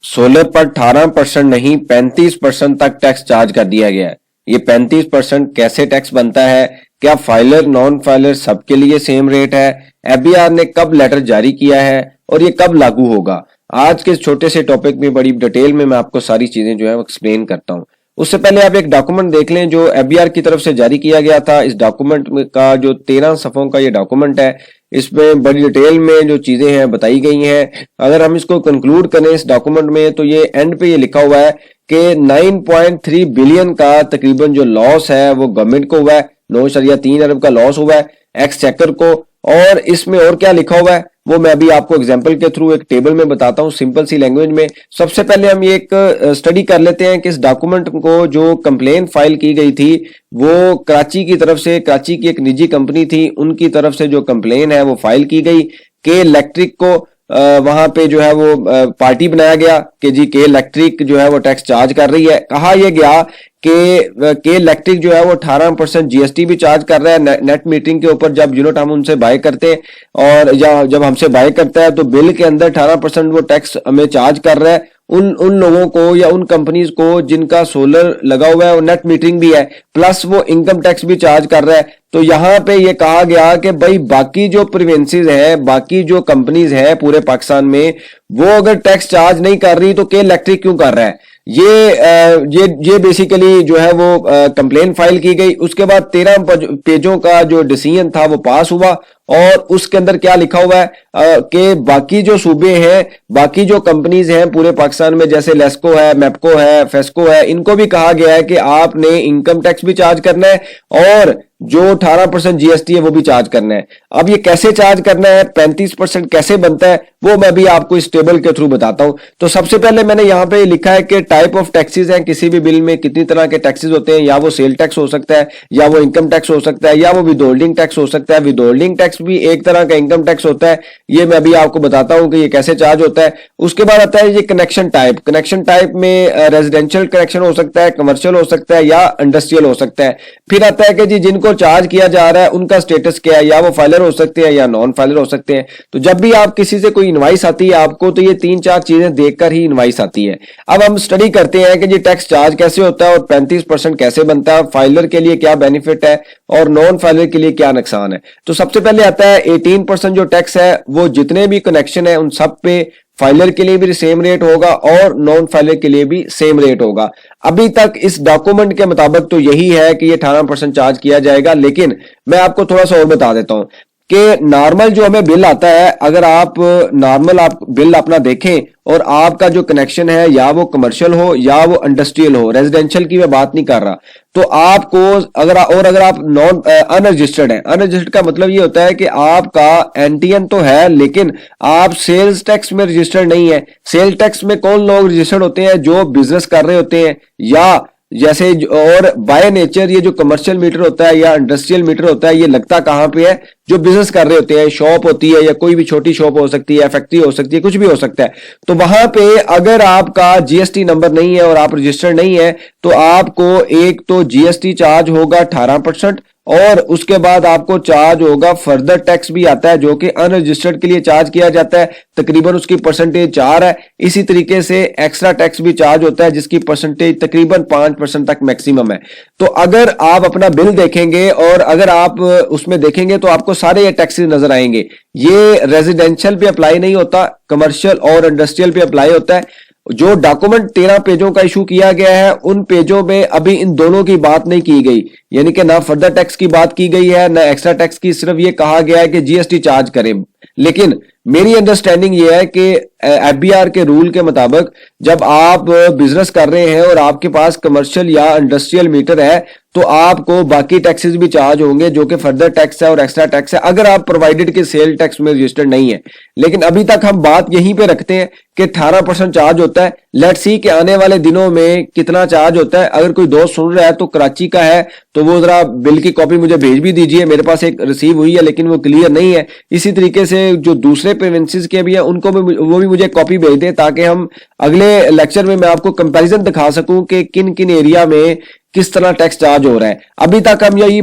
Solar पर 18% नहीं 35% तक टैक्स चार्ज कर दिया गया है। ये 35% कैसे टैक्स बनता है? क्या फाइलर नॉन फाइलर सबके लिए सेम रेट है? एफबीआर ने कब लेटर जारी किया है और ये कब लागू होगा? आज के छोटे से टॉपिक में बड़ी डिटेल में मैं आपको सारी चीजें जो है एक्सप्लेन करता हूँ। उससे पहले आप एक डॉक्यूमेंट देख लें जो एफबीआर की तरफ से जारी किया गया था। इस डॉक्यूमेंट का जो 13 सफ़ों का ये डॉक्यूमेंट है, इसमें बड़ी डिटेल में जो चीजें हैं बताई गई हैं। अगर हम इसको कंक्लूड करें इस डॉक्यूमेंट में, तो ये एंड पे ये लिखा हुआ है कि 9.3 बिलियन का तकरीबन जो लॉस है वो गवर्नमेंट को हुआ है। 9.3 अरब का लॉस हुआ है एक्सचेकर को। और इसमें और क्या लिखा हुआ है वो मैं अभी आपको एग्जांपल के थ्रू एक टेबल में बताता हूं सिंपल सी लैंग्वेज में। सबसे पहले हम ये एक स्टडी कर लेते हैं कि इस डॉक्यूमेंट को जो कंप्लेन फाइल की गई थी वो कराची की तरफ से, कराची की एक निजी कंपनी थी, उनकी तरफ से जो कंप्लेन है वो फाइल की गई। के इलेक्ट्रिक को वहां पे जो है वो पार्टी बनाया गया कि जी के इलेक्ट्रिक जो है वो टैक्स चार्ज कर रही है। कहा यह गया के इलेक्ट्रिक जो है वो 18% जीएसटी भी चार्ज कर रहा है नेट मीटरिंग के ऊपर। जब यूनिट हम उनसे बाय करते हैं और जब हमसे बाय करता है तो बिल के अंदर 18% वो टैक्स हमें चार्ज कर रहा है उन लोगों को या उन कंपनीज को जिनका सोलर लगा हुआ है और नेट मीटरिंग भी है, प्लस वो इनकम टैक्स भी चार्ज कर रहा है। तो यहाँ पे ये कहा गया कि भाई बाकी जो प्रोविंसेस है, बाकी जो कंपनीज है पूरे पाकिस्तान में, वो अगर टैक्स चार्ज नहीं कर रही तो के इलेक्ट्रिक क्यों कर रहा है? ये बेसिकली जो है वो कंप्लेन फाइल की गई। उसके बाद 13 पेजों का जो डिसीजन था वो पास हुआ और उसके अंदर क्या लिखा हुआ है कि बाकी जो सूबे हैं, बाकी जो कंपनीज हैं पूरे पाकिस्तान में, जैसे लेस्को है, मैपको है, फेस्को है, इनको भी कहा गया है कि आपने इनकम टैक्स भी चार्ज करना है और जो 18% जीएसटी है वो भी चार्ज करना है। अब ये कैसे चार्ज करना है, 35% कैसे बनता है, वो मैं भी आपको इस टेबल के थ्रू बताता हूं। तो सबसे पहले मैंने यहां पे लिखा है कि टाइप ऑफ टैक्सेस हैं। किसी भी बिल में कितनी तरह के टैक्सेस होते हैं, या वो सेल टैक्स हो सकता है, या वो इनकम टैक्स हो सकता है, या वो विदहोल्डिंग टैक्स हो सकता है। विदहोल्डिंग टैक्स भी एक तरह का इनकम टैक्स होता है। ये मैं अभी आपको बताता हूं कि ये कैसे चार्ज होता है। उसके बाद आता है ये कनेक्शन टाइप। कनेक्शन टाइप में रेजिडेंशियल कनेक्शन हो सकता है, कमर्शियल हो सकता है, या इंडस्ट्रियल हो सकता है। फिर आता है कि जी जिनको चार्ज किया जा रहा है उनका स्टेटस क्या है, या वो फाइलर हो सकते हैं या नॉन फाइलर हो सकते हैं। तो जब भी आप किसी से कोई इनवाइस आती है आपको, तो ये 3-4 चीजें देखकर ही इनवाइस आती है। अब हम स्टडी करते हैं कि जी टैक्स चार्ज कैसे होता है और 35% कैसे बनता है, फाइलर के लिए क्या बेनिफिट है और नॉन फाइलर के लिए क्या नुकसान है। तो सबसे पहले आता है 18% जो टैक्स है वो जितने भी कनेक्शन है उन सब पे फाइलर के लिए भी सेम रेट होगा और नॉन फाइलर के लिए भी सेम रेट होगा। अभी तक इस डॉक्यूमेंट के मुताबिक तो यही है कि ये 18% चार्ज किया जाएगा, लेकिन मैं आपको थोड़ा सा और बता देता हूं कि नॉर्मल जो हमें बिल आता है, अगर आप नॉर्मल आप बिल अपना देखें और आपका जो कनेक्शन है या वो कमर्शियल हो या वो इंडस्ट्रियल हो, रेजिडेंशियल की मैं बात नहीं कर रहा, तो आपको अगर आप नॉन अनरजिस्टर्ड है, अनरजिस्टर्ड का मतलब ये होता है कि आपका एनटीएन तो है लेकिन आप सेल्स टैक्स में रजिस्टर्ड नहीं है। सेल टैक्स में कौन लोग रजिस्टर्ड होते हैं? जो बिजनेस कर रहे होते हैं, या जैसे और बाय नेचर ये जो कमर्शियल मीटर होता है या इंडस्ट्रियल मीटर होता है, ये लगता कहां पे है? जो बिजनेस कर रहे होते हैं, शॉप होती है या कोई भी छोटी शॉप हो सकती है, फैक्ट्री हो सकती है, कुछ भी हो सकता है। तो वहां पे अगर आपका जीएसटी नंबर नहीं है और आप रजिस्टर्ड नहीं है तो आपको एक तो जीएसटी चार्ज होगा 18% और उसके बाद आपको चार्ज होगा फर्दर टैक्स भी आता है जो कि अनरजिस्टर्ड के लिए चार्ज किया जाता है, तकरीबन उसकी परसेंटेज 4 है। इसी तरीके से एक्स्ट्रा टैक्स भी चार्ज होता है जिसकी परसेंटेज तकरीबन 5% तक मैक्सिमम है। तो अगर आप अपना बिल देखेंगे और अगर आप उसमें देखेंगे तो आपको सारे ये टैक्सेस नजर आएंगे। ये रेजिडेंशियल पे अप्लाई नहीं होता, कमर्शियल और इंडस्ट्रियल पे अप्लाई होता है। जो डॉक्यूमेंट 13 पेजों का इशू किया गया है उन पेजों में अभी इन दोनों की बात नहीं की गई, यानी कि ना फर्दर टैक्स की बात की गई है ना एक्स्ट्रा टैक्स की, सिर्फ ये कहा गया है कि जीएसटी चार्ज करें। लेकिन मेरी अंडरस्टैंडिंग ये है कि एफबीआर के रूल के मुताबिक जब आप बिजनेस कर रहे हैं और आपके पास कमर्शियल या इंडस्ट्रियल मीटर है तो आपको बाकी टैक्सेस भी चार्ज होंगे जो कि फर्दर टैक्स है और एक्स्ट्रा टैक्स है, अगर आप प्रोवाइडेड के सेल टैक्स में रजिस्टर्ड नहीं है। लेकिन अभी तक हम बात यहीं पे रखते हैं कि 18% चार्ज होता है। लेट्स सी कि आने वाले दिनों में कितना चार्ज होता है। अगर कोई दोस्त सुन रहा है तो कराची का है तो वो जरा बिल की कॉपी मुझे भेज भी दीजिए, मेरे पास एक रिसीव हुई है लेकिन वो क्लियर नहीं है। इसी तरीके से जो दूसरे प्रोविंसेस के भी है उनको भी वो भी मुझे कॉपी भेज दें ताकि हम अगले लेक्चर में मैं आपको कंपैरिजन दिखा सकूं कि किन किन एरिया में किस तरह टैक्स चार्ज हो रहा है। अभी तक हम यही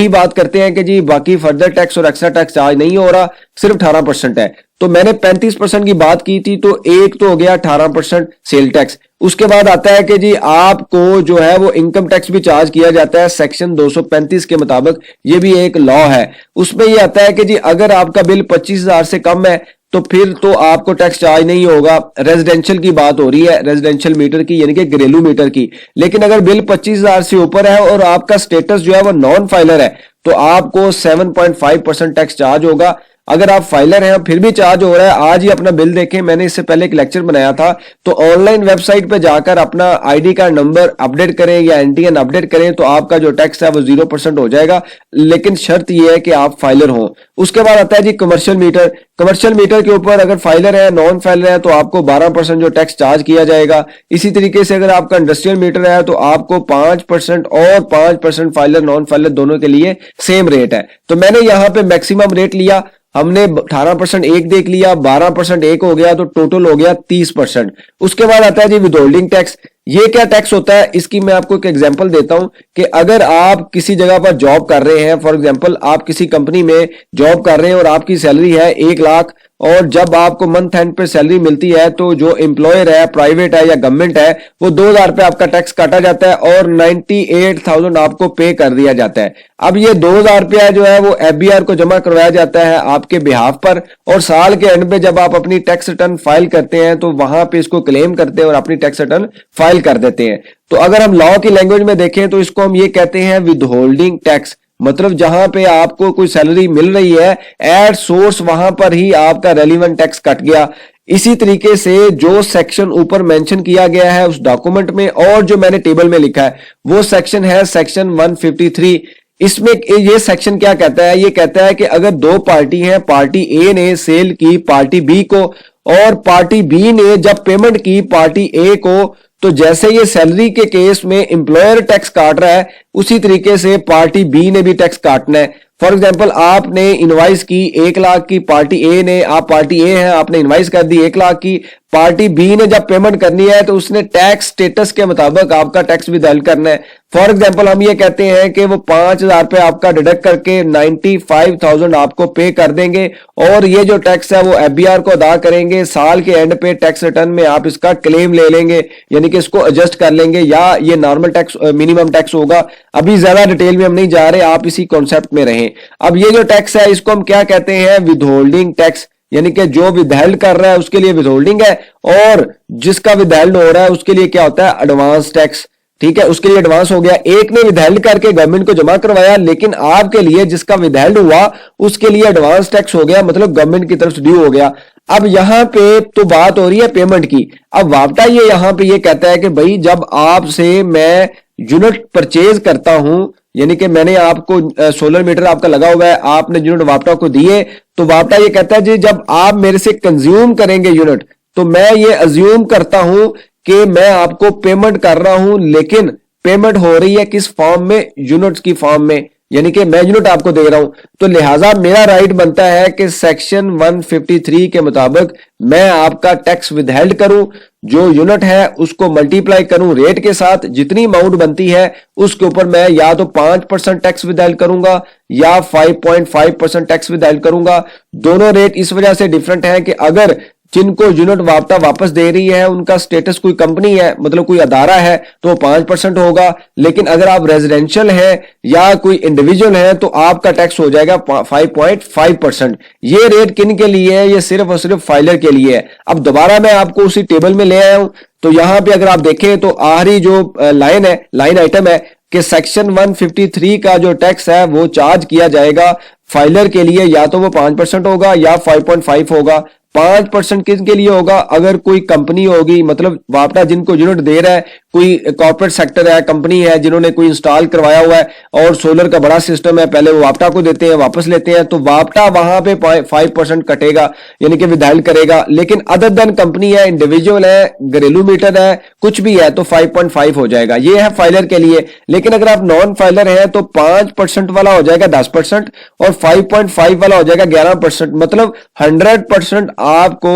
बात करते हैं कि जी बाकी फर्दर टैक्स और एक्स्ट्रा टैक्स चार्ज नहीं हो रहा, सिर्फ 18% है। तो मैंने 35% की बात की थी, तो एक तो हो गया 18% सेल टैक्स। उसके बाद आता है कि जी आपको जो है वो इनकम टैक्स भी चार्ज किया जाता है सेक्शन 235 के मुताबिक, ये भी एक लॉ है। उसमें ये आता है कि जी अगर आपका बिल 25,000 से कम है तो फिर तो आपको टैक्स चार्ज नहीं होगा। रेजिडेंशियल की बात हो रही है, रेजिडेंशियल मीटर की, यानी कि घरेलू मीटर की। लेकिन अगर बिल 25,000 से ऊपर है और आपका स्टेटस जो है वो नॉन फाइलर है, तो आपको 7.5% टैक्स चार्ज होगा। अगर आप फाइलर हैं फिर भी चार्ज हो रहा है, आज ही अपना बिल देखें, मैंने इससे पहले एक लेक्चर बनाया था। तो ऑनलाइन वेबसाइट पे जाकर अपना आईडी कार्ड नंबर अपडेट करें या एनटीएन अपडेट करें, तो आपका जो टैक्स है वो 0% हो जाएगा। लेकिन शर्त यह है कि आप फाइलर हों। उसके बाद आता है जी कमर्शियल मीटर। कमर्शियल मीटर के ऊपर अगर फाइलर है, नॉन फाइलर है, तो आपको 12% जो टैक्स चार्ज किया जाएगा। इसी तरीके से अगर आपका इंडस्ट्रियल मीटर है तो आपको 5% और 5% फाइलर नॉन फाइलर दोनों के लिए सेम रेट है। तो मैंने यहां पे मैक्सिमम रेट लिया, हमने 18% एक देख लिया, 12% एक हो गया, तो टोटल हो गया 30%। उसके बाद आता है जी विदहोल्डिंग टैक्स। ये क्या टैक्स होता है, इसकी मैं आपको एक एग्जांपल देता हूं कि अगर आप किसी जगह पर जॉब कर रहे हैं, फॉर एग्जांपल आप किसी कंपनी में जॉब कर रहे हैं और आपकी सैलरी है 1 लाख, और जब आपको मंथ एंड पे सैलरी मिलती है तो जो एम्प्लॉयर है, प्राइवेट है या गवर्नमेंट है, वो 2,000 रुपए आपका टैक्स काटा जाता है और 98,000 आपको पे कर दिया जाता है। अब ये 2,000 रुपया जो है वो एफबीआर को जमा करवाया जाता है आपके बिहाफ पर, और साल के एंड पे जब आप अपनी टैक्स रिटर्न फाइल करते हैं तो वहां पे इसको क्लेम करते हैं और अपनी टैक्स रिटर्न फाइल कर देते हैं। तो अगर हम लॉ की लैंग्वेज में देखें तो इसको हम ये कहते हैं विदहोल्डिंग टैक्स। मतलब जहां पे आपको कोई सैलरी मिल रही है एट सोर्स, वहां पर ही आपका रेलिवेंट टैक्स कट गया। इसी तरीके से जो सेक्शन ऊपर मेंशन किया गया है उस डॉक्यूमेंट में और जो मैंने टेबल में लिखा है वो सेक्शन है सेक्शन 153। इसमें ये सेक्शन क्या कहता है, ये कहता है कि अगर दो पार्टी हैं, पार्टी ए ने सेल की पार्टी बी को और पार्टी बी ने जब पेमेंट की पार्टी ए को, तो जैसे ये सैलरी के केस में एम्प्लॉयर टैक्स काट रहा है उसी तरीके से पार्टी बी ने भी टैक्स काटना है। फॉर एग्जांपल आपने इनवाइस की 1 लाख की, पार्टी ए ने, आप पार्टी ए हैं, आपने इनवाइस कर दी 1 लाख की, पार्टी बी ने जब पेमेंट करनी है तो उसने टैक्स स्टेटस के मुताबिक आपका टैक्स भी दाखिल करना है। फॉर एग्जांपल हम ये कहते हैं कि वो 5,000 रुपए आपका डिडक्ट करके 95,000 आपको पे कर देंगे और ये जो टैक्स है वो एफबीआर को अदा करेंगे। साल के एंड पे टैक्स रिटर्न में आप इसका क्लेम ले लेंगे, यानी कि इसको एडजस्ट कर लेंगे, या ये नॉर्मल टैक्स मिनिमम टैक्स होगा। अभी ज्यादा डिटेल में हम नहीं जा रहे, आप इसी कॉन्सेप्ट में रहें। अब ये जो टैक्स है इसको हम क्या कहते हैं, विदहोल्डिंग टैक्स, यानी कि जो विदहेल्ड कर रहा है उसके लिए विदहोल्डिंग है और जिसका विदहेल्ड हो रहा है उसके लिए क्या होता है, एडवांस टैक्स। ठीक है, उसके लिए एडवांस हो गया। एक ने विदहेल्ड करके गवर्नमेंट को जमा करवाया, लेकिन आपके लिए जिसका विदहेल्ड हुआ उसके लिए एडवांस टैक्स हो गया, मतलब गवर्नमेंट की तरफ से ड्यू हो गया। अब यहां पे तो बात हो रही है पेमेंट की। अब वापटा ये यहां पे ये कहता है कि भाई जब आपसे मैं यूनिट परचेज करता हूं, यानी कि मैंने आपको सोलर मीटर आपका लगा हुआ है, आपने यूनिट वापटा को दिए, तो वापटा ये कहता है जी जब आप मेरे से कंज्यूम करेंगे यूनिट, तो मैं ये अज्यूम करता हूं कि मैं आपको पेमेंट कर रहा हूं, लेकिन पेमेंट हो रही है किस फॉर्म में, यूनिट्स की फॉर्म में, यानी कि मैं यूनिट आपको दे रहा हूं। तो लिहाजा मेरा राइट बनता है कि सेक्शन 153 के मुताबिक मैं आपका टैक्स विदहेल्ड करूं, जो यूनिट है उसको मल्टीप्लाई करूं रेट के साथ, जितनी अमाउंट बनती है उसके ऊपर मैं या तो 5% टैक्स विदहेल्ड करूंगा या 5.5% टैक्स विदहेल्ड करूंगा। दोनों रेट इस वजह से डिफरेंट है कि अगर जिनको यूनिट वापटा वापस दे रही है उनका स्टेटस कोई कंपनी है, मतलब कोई अदारा है, तो 5% होगा। लेकिन अगर आप रेजिडेंशियल है या कोई इंडिविजुअल है तो आपका टैक्स हो जाएगा 5.5%। ये रेट किन के लिए है, ये सिर्फ और सिर्फ फाइलर के लिए है। अब दोबारा मैं आपको उसी टेबल में ले आया हूं, तो यहां पे अगर आप देखें तो आखिरी जो लाइन है, लाइन आइटम है कि सेक्शन 153 का जो टैक्स है वो चार्ज किया जाएगा फाइलर के लिए, या तो वो 5% होगा या 5.5 होगा। 5% किसके लिए होगा, अगर कोई कंपनी होगी, मतलब वापटा जिनको यूनिट दे रहा है, कोई कॉर्पोरेट सेक्टर है, कंपनी है जिन्होंने कोई इंस्टॉल करवाया हुआ है और सोलर का बड़ा सिस्टम है, पहले वो वापटा को देते हैं, वापस लेते हैं, तो वापटा वहां पे 5% कटेगा, यानी कि विदहेल्ड करेगा। लेकिन अदर देन कंपनी है, इंडिविजुअल है, घरेलू मीटर है, कुछ भी है, तो 5.5 हो जाएगा। ये है फाइलर के लिए। लेकिन अगर आप नॉन फाइलर है तो 5% वाला हो जाएगा 10% और 5.5 वाला हो जाएगा 11%, मतलब 100% आपको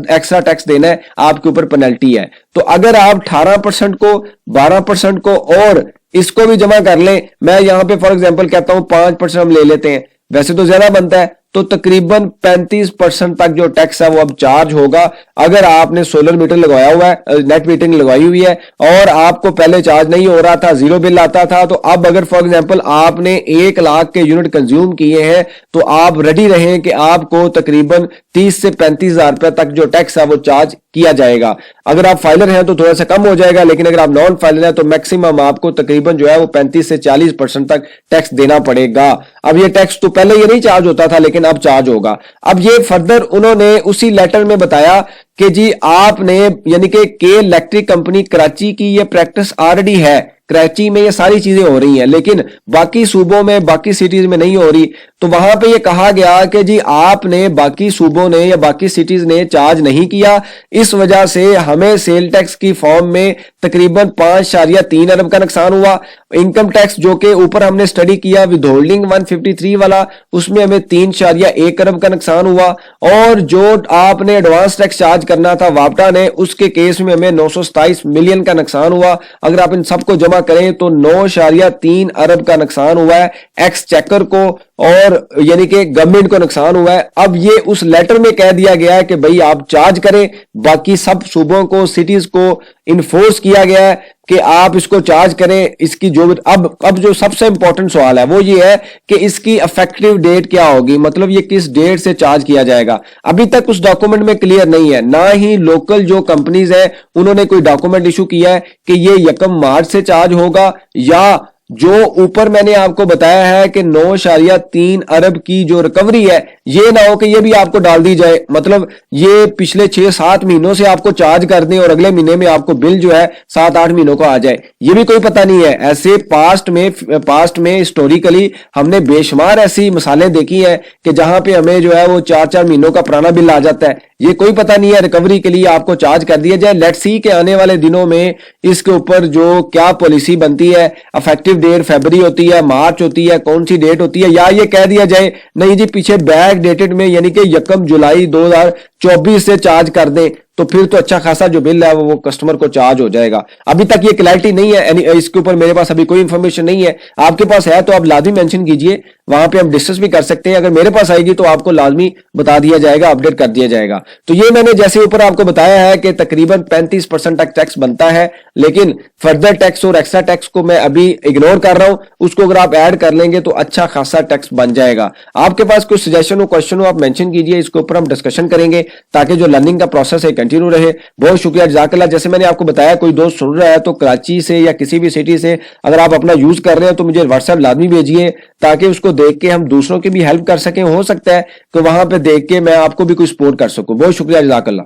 एक्स्ट्रा टैक्स देना है, आपके ऊपर पेनल्टी है। तो अगर आप 18% को, 12% को और इसको भी जमा कर लें। मैं यहाँ पे फॉर एग्जांपल कहता हूं 5% हम ले लेते हैं, वैसे तो ज्यादा बनता है, तो तकरीबन 35% तक जो टैक्स है वो अब चार्ज होगा। अगर आपने सोलर मीटर लगवाया हुआ है, नेट मीटरिंग लगवाई हुई है और आपको पहले चार्ज नहीं हो रहा था, जीरो बिल आता था, तो अब अगर फॉर एग्जांपल आपने 1 लाख के यूनिट कंज्यूम किए हैं तो आप रेडी रहें कि आपको तकरीबन 30 से 35 हजार रुपए तक जो टैक्स है वो चार्ज किया जाएगा। अगर आप फाइलर हैं तो थोड़ा सा कम हो जाएगा, लेकिन अगर आप नॉन फाइलर हैं तो मैक्सिमम आपको तकरीबन जो है वो 35 से 40% तक टैक्स देना पड़ेगा। अब ये टैक्स तो पहले ये नहीं चार्ज होता था, लेकिन अब चार्ज होगा। अब ये फर्दर उन्होंने उसी लेटर में बताया कि जी आपने यानी कि के इलेक्ट्रिक कंपनी कराची की ये प्रैक्टिस ऑलरेडी है, कराची में ये सारी चीजें हो रही हैं, लेकिन बाकी सूबों में, बाकी सिटीज में नहीं हो रही। तो वहां पे ये कहा गया कि जी आपने बाकी सूबों ने या बाकी सिटीज ने चार्ज नहीं किया, इस वजह से हमें सेल टैक्स की फॉर्म में तकरीबन 5.3 अरब का नुकसान हुआ। इनकम टैक्स जो कि ऊपर हमने स्टडी किया विद होल्डिंग 153 वाला, उसमें हमें 3.1 अरब का नुकसान हुआ। और जो आपने एडवांस टैक्स चार्ज करना था वापटा ने, उसके केस में हमें 927 मिलियन का नुकसान हुआ। अगर आप इन सबको जमा करें तो 9.3 अरब का नुकसान हुआ है एक्सचेकर को, और यानी कि गवर्नमेंट को नुकसान हुआ है। अब ये उस लेटर में कह दिया गया है कि भाई आप चार्ज करें, बाकी सब सूबों को, सिटीज को इन्फोर्स किया गया है कि आप इसको चार्ज करें। इसकी जो अब जो सबसे इंपॉर्टेंट सवाल है वो ये है कि इसकी इफेक्टिव डेट क्या होगी, मतलब ये किस डेट से चार्ज किया जाएगा। अभी तक उस डॉक्यूमेंट में क्लियर नहीं है, ना ही लोकल जो कंपनीज है उन्होंने कोई डॉक्यूमेंट इशू किया है कि ये 1 मार्च से चार्ज होगा, या जो ऊपर मैंने आपको बताया है कि 9.3 अरब की जो रिकवरी है, ये ना हो कि ये भी आपको डाल दी जाए, मतलब ये पिछले 6-7 महीनों से आपको चार्ज कर दें और अगले महीने में आपको बिल जो है 7-8 महीनों को आ जाए, ये भी कोई पता नहीं है। ऐसे पास्ट में हिस्टोरिकली हमने बेशुमार ऐसी मिसालें देखी है कि जहां पे हमें जो है वो 4-4 महीनों का पुराना बिल आ जाता है। ये कोई पता नहीं है, रिकवरी के लिए आपको चार्ज कर दिया जाए। लेट्स सी के आने वाले दिनों में इसके ऊपर जो क्या पॉलिसी बनती है, इफेक्टिव डेट फरवरी होती है, मार्च होती है, कौन सी डेट होती है, या ये कह दिया जाए नहीं जी पीछे बैक डेटेड में यानी कि 1 जुलाई 2024 से चार्ज कर दें, तो फिर तो अच्छा खासा जो बिल है वो कस्टमर को चार्ज हो जाएगा। अभी तक ये क्लैरिटी नहीं है, इसके ऊपर मेरे पास अभी कोई इंफॉर्मेशन नहीं है। आपके पास है तो आप लाजमी मेंशन कीजिए, वहां पे हम डिस्कस भी कर सकते हैं। अगर मेरे पास आएगी तो आपको लाजमी बता दिया जाएगा, अपडेट कर दिया जाएगा। तो ये मैंने जैसे ऊपर आपको बताया है कि तकरीबन 35% तक टैक्स बनता है, लेकिन फर्दर टैक्स और एक्स्ट्रा टैक्स को मैं अभी इग्नोर कर रहा हूं, उसको अगर आप ऐड कर लेंगे तो अच्छा खासा टैक्स बन जाएगा। आपके पास कुछ सजेशन हो, क्वेश्चन हो, आप मेंशन कीजिए, इसके ऊपर हम डिस्कशन करेंगे ताकि जो लर्निंग का प्रोसेस है कंटिन्यू रहे। बहुत शुक्रिया, जज़ाकल्लाह। जैसे मैंने आपको बताया, कोई दोस्त सुन रहा है तो कराची से या किसी भी सिटी से अगर आप अपना यूज कर रहे हैं तो मुझे व्हाट्सएप लाजमी भेजिए ताकि उसको देख के हम दूसरों की भी हेल्प कर सकें। हो सकता है कि वहां पे देख के मैं आपको भी कोई सपोर्ट कर सकूं। बहुत शुक्रिया, जज़ाकल्लाह।